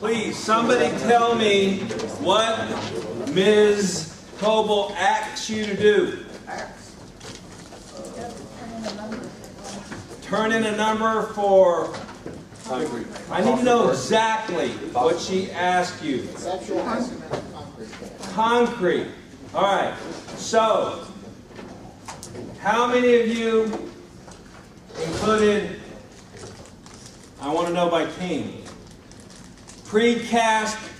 Please, somebody tell me what Ms. Coble asks you to do. Turn in a number for... I need to know exactly what she asked you. Concrete. All right. So, how many of you included, I want to know by team, precast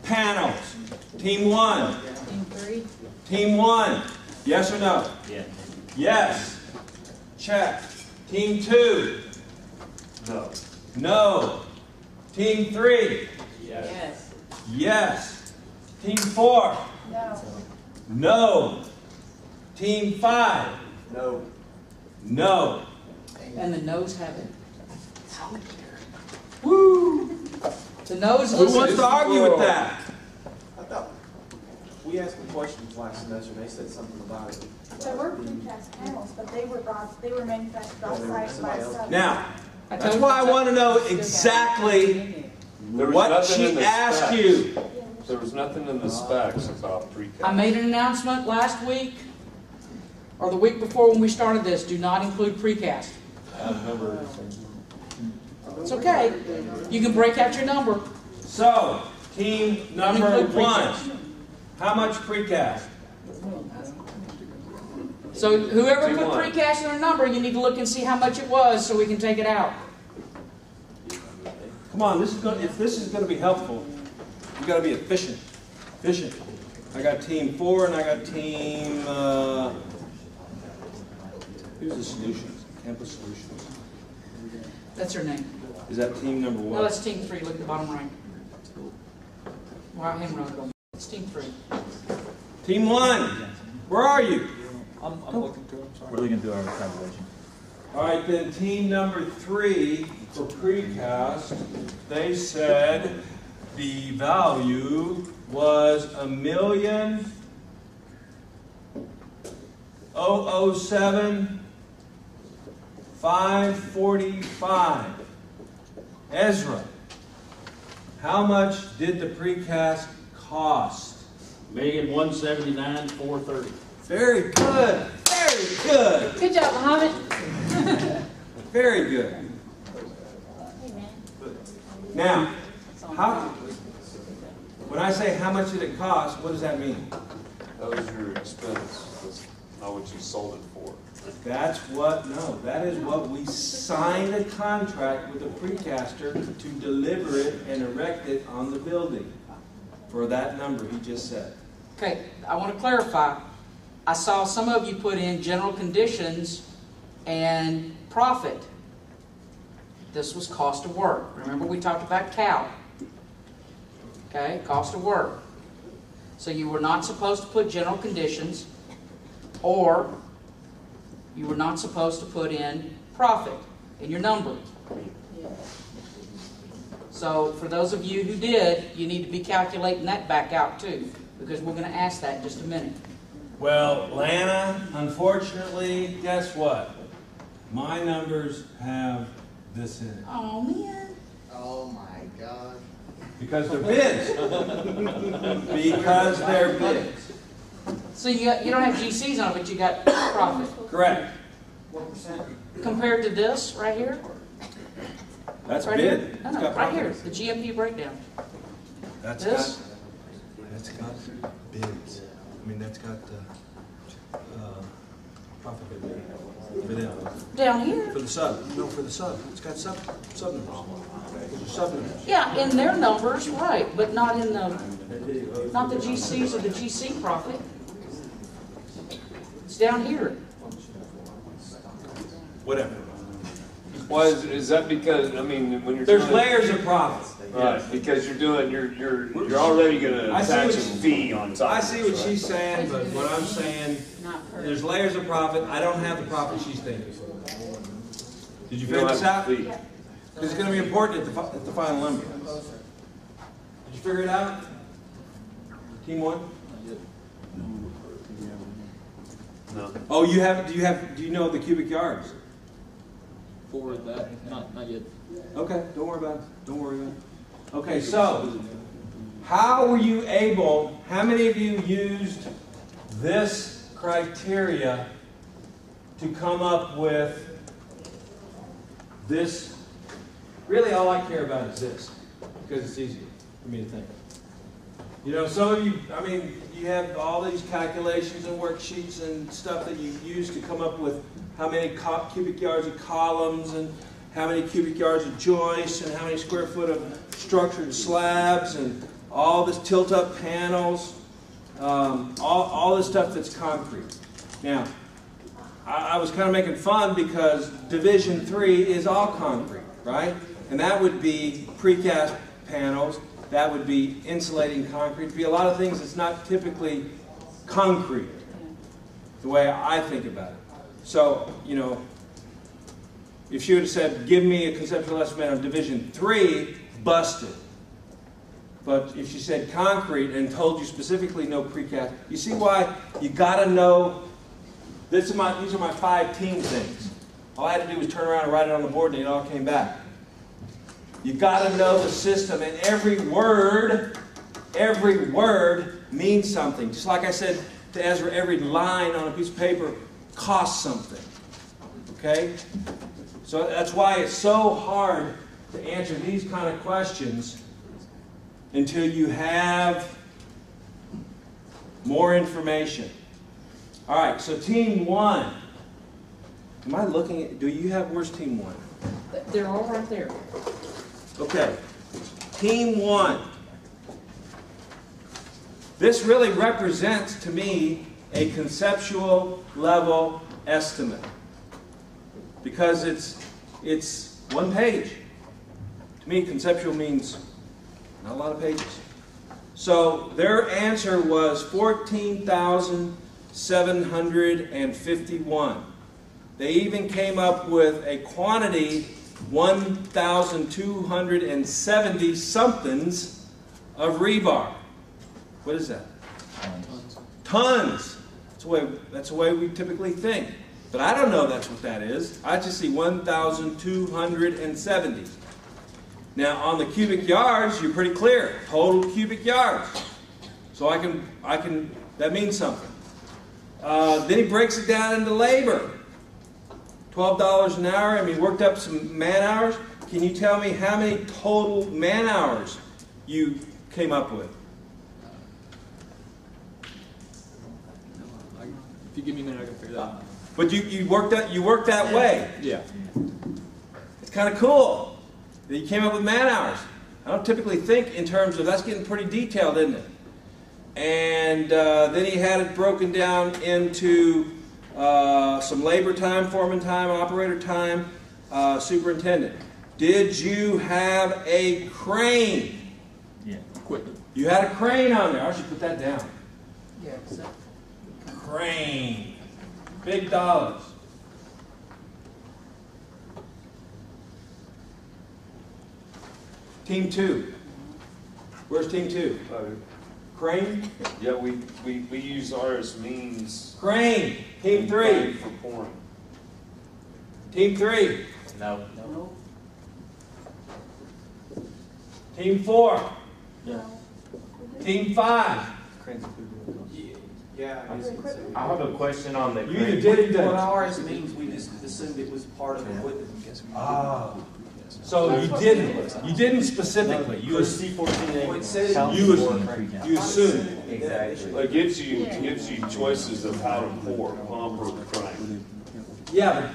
panels? Team 1. Team 3. Team 1. Yes or no? Yeah. Yes. Check. Team 2. No. No. Team 3. Yes. Yes. Team 4. No. No. Team 5. No. No. And the no's have it. Woo! The no's Who wants to argue with that? I thought we asked them questions last semester and they said something about it. There were precast panels, but they were manufactured outside by itself. Now, that's why I want to know exactly what she asked you. There was nothing in the specs about precast. I made an announcement last week, or the week before when we started this, do not include precast. I remember everything. It's okay. You can break out your number. So, team number include 1. precast. How much precast? So whoever Team put 1. precast in their number, you need to look and see how much it was so we can take it out. Come on, if this is going to be helpful, you've got to be efficient. Efficient. I got team 4 and I got team... Here's the solutions. Campus Solutions. That's her name. Is that team number 1? No, that's team 3. Look at the bottom right. Wow, him wrong. It's team 3. Team 1, where are you? I'm looking through them. We're looking through our tabulation. All right, then team number 3 for precast, they said the value was $1,007,545. Ezra, how much did the precast cost? $1,179,430. Very good. Very good. Good job, Muhammad. Very good. Now, when I say how much did it cost, what does that mean? That was your expense. That's not what you sold it for. That is what we signed a contract with the precaster to deliver it and erect it on the building for that number he just said. Okay, I want to clarify. I saw some of you put in general conditions and profit. This was cost of work. Remember we talked about CAL. Okay, cost of work. So you were not supposed to put general conditions, or you were not supposed to put in profit in your number. So for those of you who did, you need to be calculating that back out too, because we're going to ask that in just a minute. Well, Lana, unfortunately, guess what? My numbers have this in it. Oh man. Oh my gosh. Because they're bids. Because they're bids. So you don't have GCs on it, but you got profit. Correct. What percent? Compared to this right here? That's Right bid. here? No, It's no, got right here. profit. The GMP breakdown. That's This? got bids. I mean, that's got profit bid for them. Down here? For the sub. No, for the sub. It's got sub numbers. Those are sub numbers. Yeah, in their numbers, right, but not in the GCs or the GC profit. It's down here. Whatever. Why is that? Because I mean, when you're There's doing, layers of profit. right? Because you're already going to I see attach a what fee on top. I of see it, what right? she's saying, but what I'm saying, there's layers of profit. I don't have the profit she's thinking. Did you You figure don't this have out? the Because fee. it's going to be important at the final number. Did you figure it out? Team 1? No. Oh, you have. Do you know the cubic yards? For that, not yet. Okay, don't worry about it. Don't worry about it. Okay, so how were you able, how many of you used this criteria to come up with this? Really all I care about is this, because it's easier for me to think. You know, some of you, I mean, you have all these calculations and worksheets and stuff that you use to come up with how many cubic yards of columns and how many cubic yards of joists and how many square foot of structured slabs and all this tilt-up panels, all this stuff that's concrete. Now, I was kind of making fun because Division 3 is all concrete, right? And that would be precast panels. That would be insulating concrete. It'd be a lot of things that's not typically concrete, the way I think about it. So, you know, if she would have said, give me a conceptual estimate on Division 3, busted. But if she said concrete and told you specifically no precast, you see why you got to know, these are my 5 team things. All I had to do was turn around and write it on the board and it all came back. You got to know the system, and every word means something. Just like I said to Ezra, every line on a piece of paper costs something. Okay? So that's why it's so hard to answer these kind of questions until you have more information. All right, so Team 1. Am I looking at, do you have, where's Team 1? They're all right there. Okay, Team 1. This really represents to me a conceptual level estimate because it's one page. To me, conceptual means not a lot of pages. So their answer was 14,751. They even came up with a quantity 1,270 somethings of rebar. What is that? Tons. That's the way we typically think. But I don't know that's what that is. I just see 1,270. Now on the cubic yards, you're pretty clear. Total cubic yards. So I can that means something. Then he breaks it down into labor. $12 an hour, and we worked up some man hours. Can you tell me how many total man hours you came up with? If you give me a minute, I can figure that out. But you worked that way. Yeah. It's kind of cool that you came up with man hours. I don't typically think in terms of, that's getting pretty detailed, isn't it? And then he had it broken down into some labor time, foreman time, operator time, superintendent. Did you have a crane? Yeah. Equipment. You had a crane on there. I should put that down. Yeah, exactly. Crane. Big dollars. Team 2. Where's Team 2? Crane? Yeah, we use ours means. Crane. Team 3. For pouring. Team 3. No. Team 4. Yeah. Team 5. Yeah, I guess you could say. I have a question on the You either did or you What didn't. ours means, we just assumed it was part of equipment. Ah. So you didn't. You didn't specifically. You Well, it said You assumed. Exactly. It gives you choices of how to pour, pump or crane. Yeah,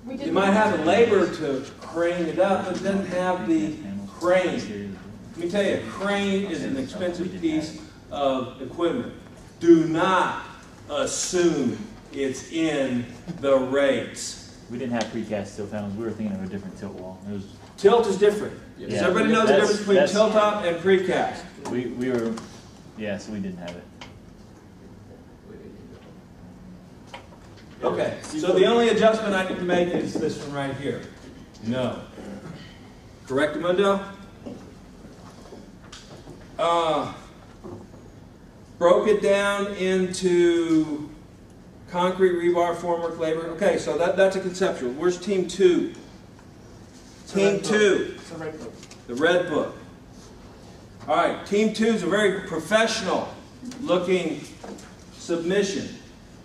but you might have a labor to crane it up, but it doesn't have the crane. Let me tell you, a crane is an expensive piece of equipment. Do not assume it's in the rates. We didn't have precast steel panels. We were thinking of a different tilt wall. It was Tilt is different. Does Yeah. everybody know the That's- difference between that's- tilt up and precast? we were so we didn't have it. Okay, so the only adjustment I need to make is this one right here. No. Correct, Mundo? Broke it down into concrete, rebar, formwork, labor. Okay, so that's a conceptual. Where's Team 2? Team 2. So right there. the red book. All right, Team 2 is a very professional looking submission.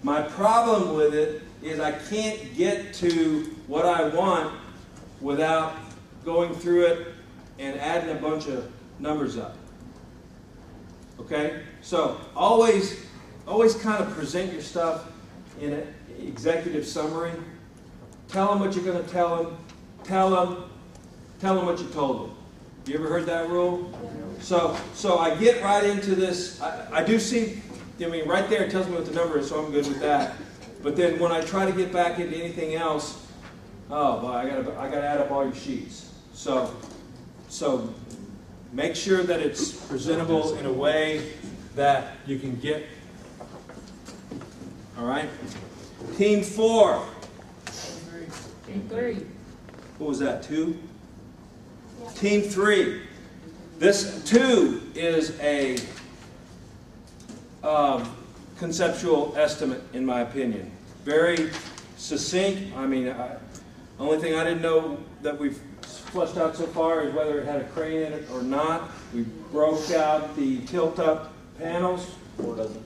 My problem with it is I can't get to what I want without going through it and adding a bunch of numbers up. Okay? So always kind of present your stuff in an executive summary. Tell them what you're going to tell them. Tell them what you told them. You ever heard that rule? So I get right into this. I do see, I mean, right there it tells me what the number is, so I'm good with that. But then when I try to get back into anything else, oh, well, I gotta add up all your sheets. So make sure that it's presentable in a way that you can get. All right. Team 4. Team 3. What was that? 2? Yeah. Team 3. This 2 is a conceptual estimate, in my opinion. Very succinct. I mean, only thing I didn't know that we've fleshed out so far is whether it had a crane in it or not. We broke out the tilt-up panels. Or doesn't?